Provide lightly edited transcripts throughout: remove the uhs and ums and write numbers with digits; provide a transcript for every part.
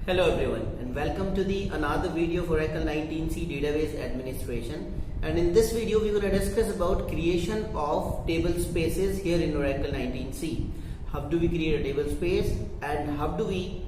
Hello everyone and welcome to the another video for Oracle 19c database administration, and in this video we are going to discuss about creation of table spaces here in Oracle 19c. How do we create a table space and how do we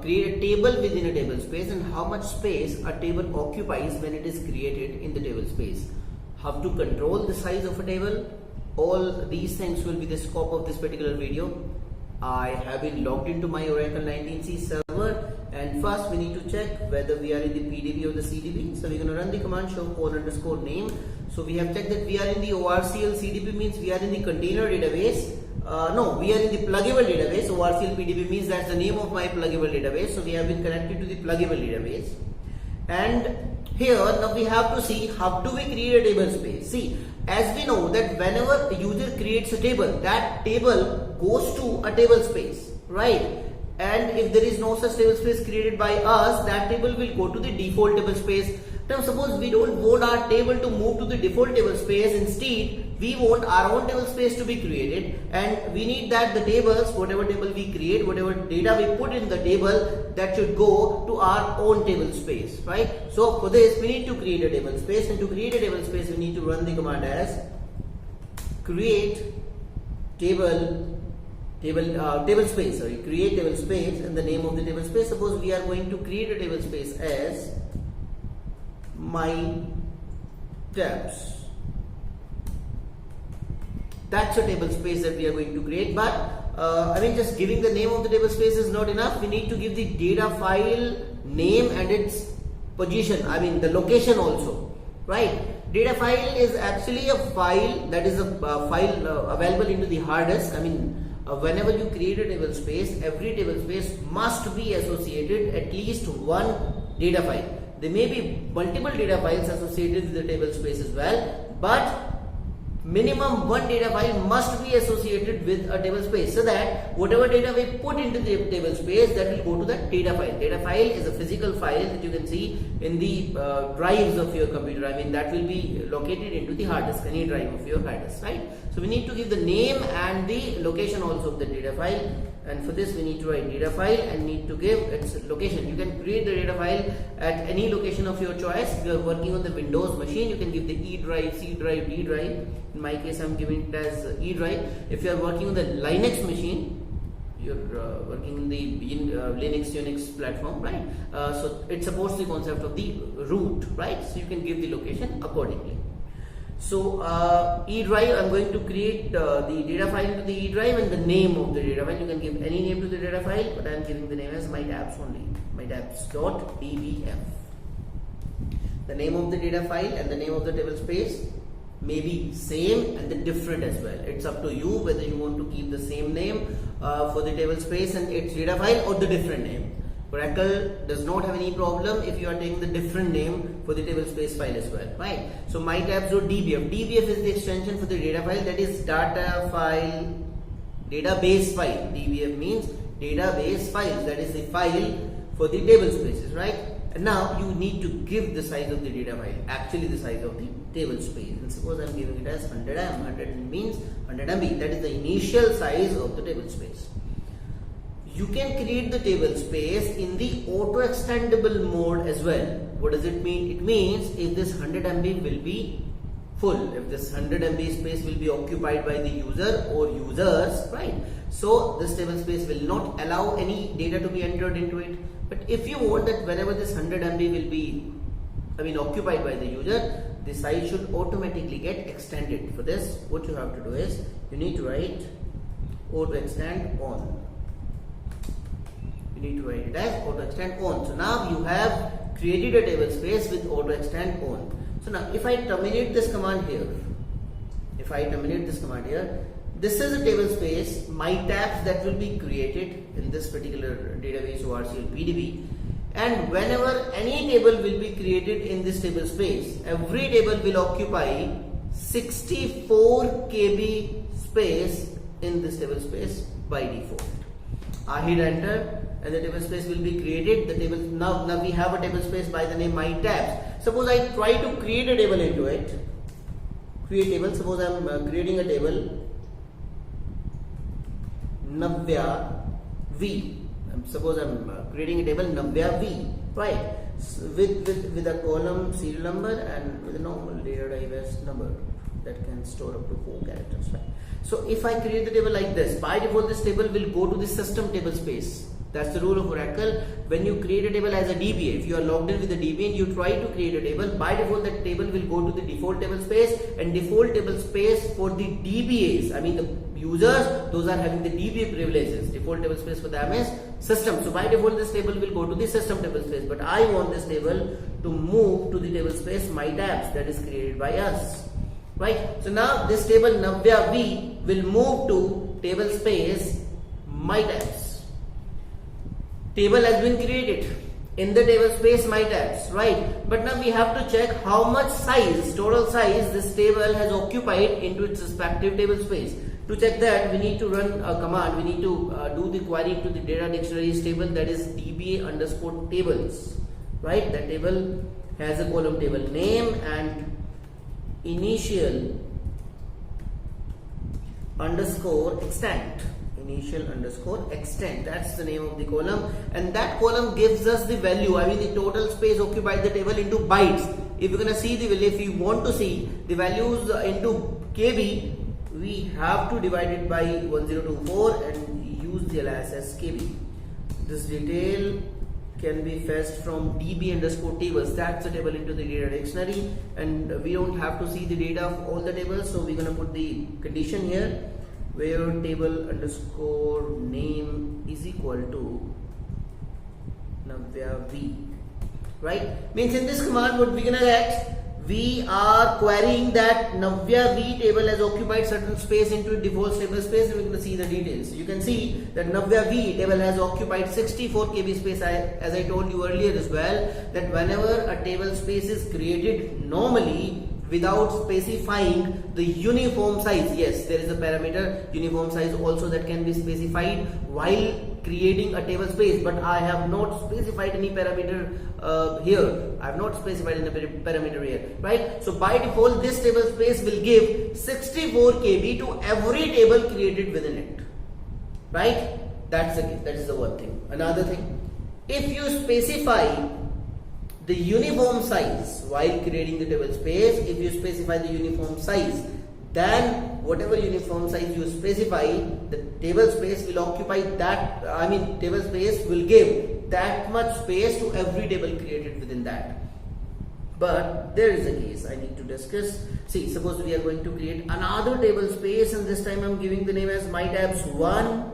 create a table within a table space, and how much space a table occupies when it is created in the table space. How to control the size of a table. All these things will be the scope of this particular video. I have been logged into my Oracle 19c server, and first we need to check whether we are in the PDB or the CDB. So we're going to run the command show code_name. So we have checked that we are in the ORCL CDB, means we are in the container database. No, we are in the pluggable database. ORCL PDB means that's the name of my pluggable database. So we have been connected to the pluggable database. And here now we have to see how do we create a table space. See, as we know that whenever a user creates a table, that table goes to a table space, right? And if there is no such table space created by us, that table will go to the default table space. Now suppose we don't want our table to move to the default table space, instead we want our own table space to be created, and we need that the tables, whatever table we create, whatever data we put in the table, that should go to our own table space, right? So for this we need to create a table space, and to create a table space we need to run the command as create table space, create table space, and the name of the table space. Suppose we are going to create a table space as my tabs. That's a table space that we are going to create, but just giving the name of the table space is not enough. We need to give the data file name and its position, the location also, right? Data file is actually a file, that is a file available into the hard disk. Whenever you create a table space, every table space must be associated at least one data file. There may be multiple data files associated with the table space as well, but minimum one data file must be associated with a table space, so that whatever data we put into the table space, that will go to that data file. Data file is a physical file that you can see in the drives of your computer. That will be located into the hard disk, any drive of your hard disk, right? So we need to give the name and the location also of the data file, and for this we need to write data file and need to give its location. You can create the data file at any location of your choice. If you are working on the Windows machine, you can give the E drive, C drive, D drive. In my case, I'm giving it as E drive. If you are working on the Linux machine, you're working in the Linux Unix platform, right? So it supports the concept of the root, right? So you can give the location accordingly. So E drive, I'm going to create the data file into the E drive, and the name of the data file, you can give any name to the data file, but I'm giving the name as my tabs only, my tabs.dbf. The name of the data file and the name of the table space may be same and the different as well. It's up to you whether you want to keep the same name for the table space and its data file, or the different name. Oracle does not have any problem if you are taking the different name for the table space file as well, right? So my tabs.dbf, dbf is the extension for the data file, that is data file, database file. Dbf means database file, that is the file for the table spaces, right? And now you need to give the size of the data file, actually the size of the table space. And suppose I'm giving it as 100 M. 100 means 100 MB, that is the initial size of the table space. You can create the table space in the auto extendable mode as well. What does it mean? It means if this 100 MB will be full, if this 100 MB space will be occupied by the user or users, right? So this table space will not allow any data to be entered into it. But if you want that whenever this 100 MB will be occupied by the user, the size should automatically get extended. For this, what you have to do is you need to write auto extend on. You need to write it as auto extend on. So now you have created a table space with auto extend on. So now if I terminate this command here, this is a table space, my tabs, that will be created in this particular database ORCL PDB. And whenever any table will be created in this table space, every table will occupy 64 KB space in this table space by default. I hit enter and the table space will be created. The table now we have a table space by the name my tabs. Suppose I try to create a table into it. Create table. Suppose I'm creating a table Navya V. suppose I'm creating a table Navya V, right? With a column serial number and with a normal data type as number that can store up to 4 characters, right? So if I create the table like this, by default this table will go to the system table space. That's the rule of Oracle. When you create a table as a DBA, if you are logged in with the DBA and you try to create a table, by default that table will go to the default table space, and default table space for the DBAs, I mean the users, those are having the DBA privileges. Default table space for them is system. So by default this table will go to the system table space, but I want this table to move to the table space my tabs that is created by us, right? So now this table Navya V will move to table space my tabs. Table has been created in the table space my tabs, right? But now we have to check how much size, total size this table has occupied into its respective table space. To check that, we need to run a command. We need to do the query to the data dictionaries table, that is DBA_tables, right? That table has a column table name and initial underscore extent. Initial underscore extent, that's the name of the column, and that column gives us the value, I mean the total space occupied the table into bytes. If you're gonna see the value, if you want to see the values into KB, we have to divide it by 1024 and use the alias as KB. This detail can be fetched from DB_tables, that's the table into the data dictionary, and we don't have to see the data of all the tables, so we're gonna put the condition here where table underscore name is equal to Navya V, right? Means in this command what we're gonna get, we are querying that Navya V table has occupied certain space into default table space, and we're gonna see the details. You can see that Navya V table has occupied 64 KB space, as I told you earlier as well, that whenever a table space is created normally without specifying the uniform size, yes, there is a parameter uniform size also that can be specified while creating a table space, but I have not specified any parameter here. I have not specified any parameter here, right? So by default this table space will give 64 KB to every table created within it, right? That is the one thing. Another thing, if you specify the uniform size while creating the table space, if you specify the uniform size, then whatever uniform size you specify, the table space will occupy that, I mean table space will give that much space to every table created within that. But there is a case I need to discuss. See, suppose we are going to create another table space, and this time I'm giving the name as mytabs1,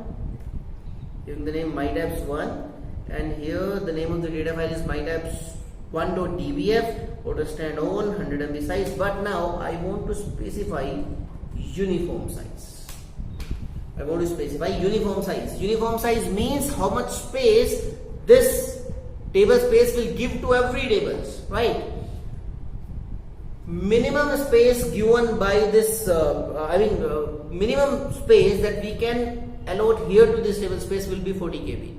giving the name mytabs1, and here the name of the data file is mytabs1.dbf, auto stand on 100 MB size, but now I want to specify uniform size. I want to specify uniform size. Uniform size means how much space this table space will give to every tables, right? Minimum space given by this, minimum space that we can allot here to this table space will be 40 KB.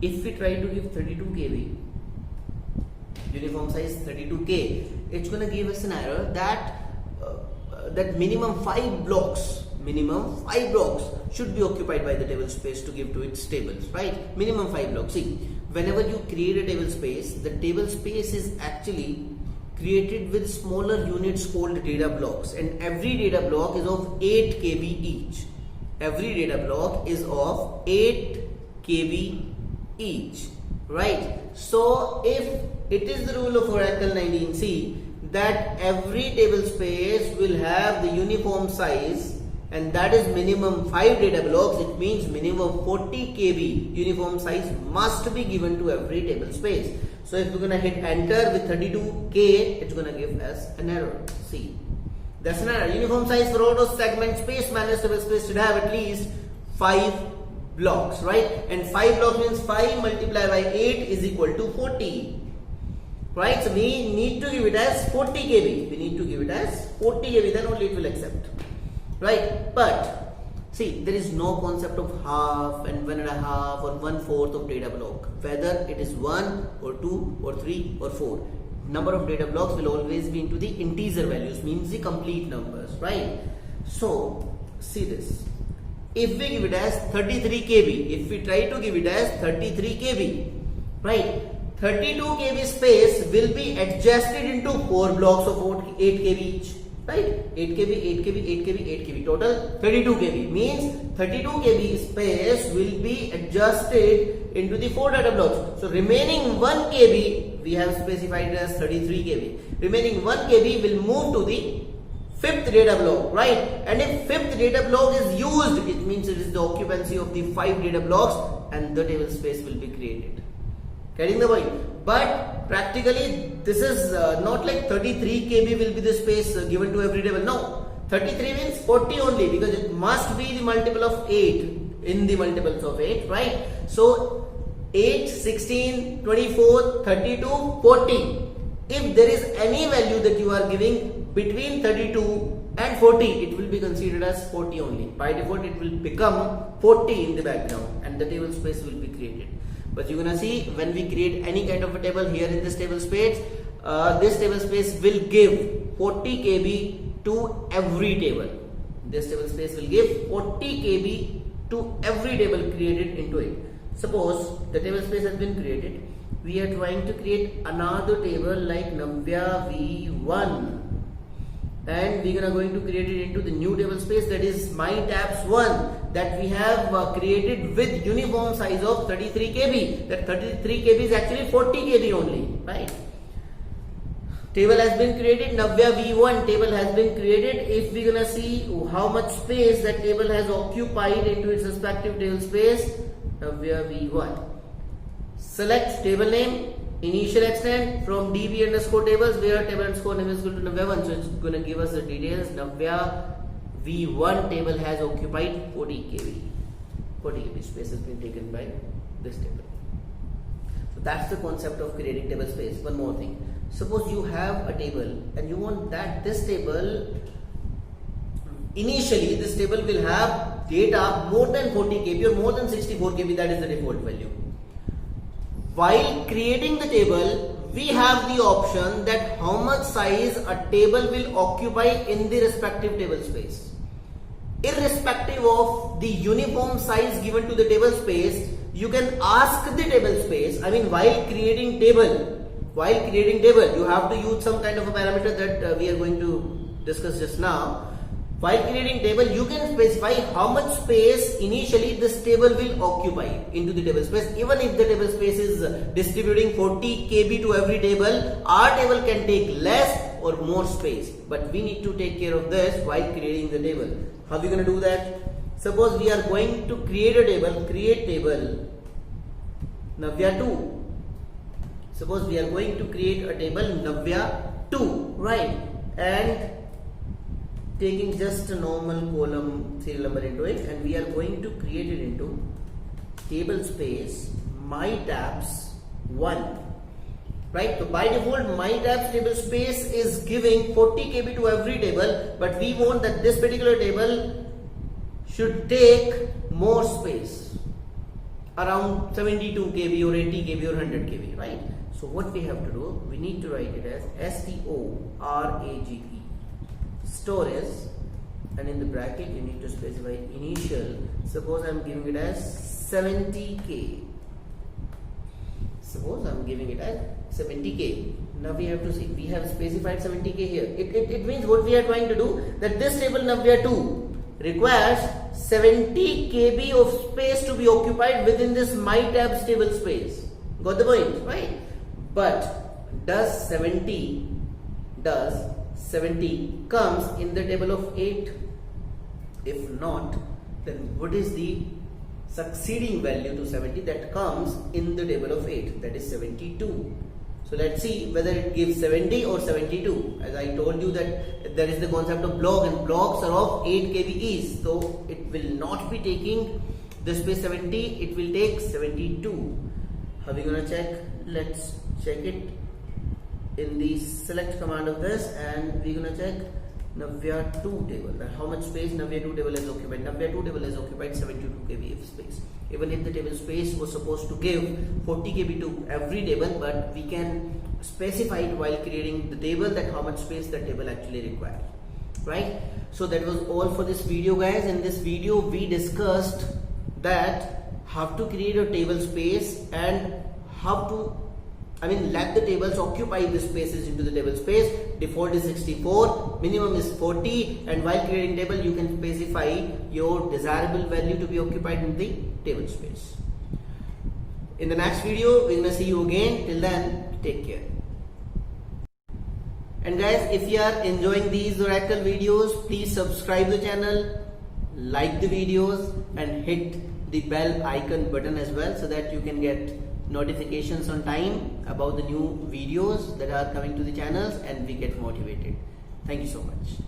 If we try to give 32 KB, uniform size 32K, it's gonna give us an error that that minimum 5 blocks should be occupied by the table space to give to its tables, right? Minimum 5 blocks. See, whenever you create a table space, the table space is actually created with smaller units called data blocks, and every data block is of 8 KB each. Every data block is of 8 KB each, right? So if it is the rule of Oracle 19C that every table space will have the uniform size, and that is minimum 5 data blocks, it means minimum 40 KB uniform size must be given to every table space. So if we're gonna hit enter with 32K, it's gonna give us an error. See, that's an error. Uniform size for auto segment space managed table space should have at least 5 blocks, right? And 5 blocks means 5 multiplied by 8 is equal to 40, right? So we need to give it as 40 KB. We need to give it as 40 KB, then only it will accept, right? But see, there is no concept of half and 1.5 or 1/4 of data block, whether it is 1 or 2 or 3 or 4. Number of data blocks will always be into the integer values, means the complete numbers, right? So see this, if we give it as 33 kb, if we try to give it as 33 kb, right, 32 kb space will be adjusted into 4 blocks of 8 kb each, right, 8 kb, 8 kb, 8 kb, 8 kb, total 32 kb, means 32 kb space will be adjusted into the 4 data blocks. So remaining 1 kb we have specified it as 33 kb. Remaining 1 kb will move to the 5th data block, right? And if 5th data block is used, it means it is the occupancy of the 5 data blocks and the table space will be created. Getting the point? But practically this is not like 33 kb will be the space given to every table. No, 33 means 40 only, because it must be the multiple of 8 in the multiples of 8, right? So 8, 16, 24, 32, 40. If there is any value that you are giving between 32 and 40, it will be considered as 40 only. By default it will become 40 in the background and the table space will be created. But you're gonna see when we create any kind of a table here in this table space will give 40 kb to every table. This table space will give 40 kb to every table created into it. Suppose the table space has been created, we are trying to create another table like Navya V1, and we are going to create it into the new table space, that is MyTabs1, that we have created with uniform size of 33 kb. That 33 kb is actually 40 kb only, right? Table has been created, Navya V1 table has been created. If we gonna see how much space that table has occupied into its respective table space, Navya V1. Select table name, initial extent from db underscore tables, where table underscore name is equal to Navya 1. So it's going to give us the details. Navya V1 table has occupied 40 kb. 40 kb space has been taken by this table. So that's the concept of creating table space. One more thing. Suppose you have a table and you want that this table, initially this table will have data more than 40 kb or more than 64 kb, that is the default value. While creating the table, we have the option that how much size a table will occupy in the respective table space. Irrespective of the uniform size given to the table space, you can ask the table space, while creating table, you have to use some kind of a parameter that we are going to discuss just now. While creating table, you can specify how much space initially this table will occupy into the table space. Even if the table space is distributing 40 kb to every table, our table can take less or more space. But we need to take care of this while creating the table. How are we going to do that? Suppose we are going to create a table, create table Navya 2. Suppose we are going to create a table Navya 2, right? And taking just a normal column serial number into it, and we are going to create it into table space MyTabs1, right? So by default MyTabs table space is giving 40 kb to every table, but we want that this particular table should take more space, around 72 kb or 80 kb or 100 kb, right? So what we have to do, we need to write it as storage, storage, and in the bracket you need to specify initial. Suppose I am giving it as 70k. Suppose I am giving it as 70k. Now we have to see, we have specified 70k here. It means what we are trying to do, that this table Navya 2 requires 70 kb of space to be occupied within this MyTabs table space. Got the point, right? But does 70 comes in the table of 8? If not, then what is the succeeding value to 70 that comes in the table of 8? That is 72. So let's see whether it gives 70 or 72. As I told you that there is the concept of block, and blocks are of 8 kb each. So it will not be taking the space 70, it will take 72. How are we going to check? Let's check it in the select command of this, and we're going to check Navya 2 table, that how much space Navya 2 table has occupied. Navya 2 table has occupied 72 kb of space. Even if the table space was supposed to give 40 kb to every table, but we can specify it while creating the table that how much space the table actually requires. right? So that was all for this video, guys. In this video we discussed that how to create a table space and how to let the tables occupy the spaces into the table space. Default is 64, minimum is 40, and while creating table you can specify your desirable value to be occupied in the table space. In the next video we're gonna see you again. Till then, take care. And guys, if you are enjoying these Oracle videos, please subscribe the channel, like the videos, and hit the bell icon button as well, so that you can get notifications on time about the new videos that are coming to the channels and we get motivated. Thank you so much.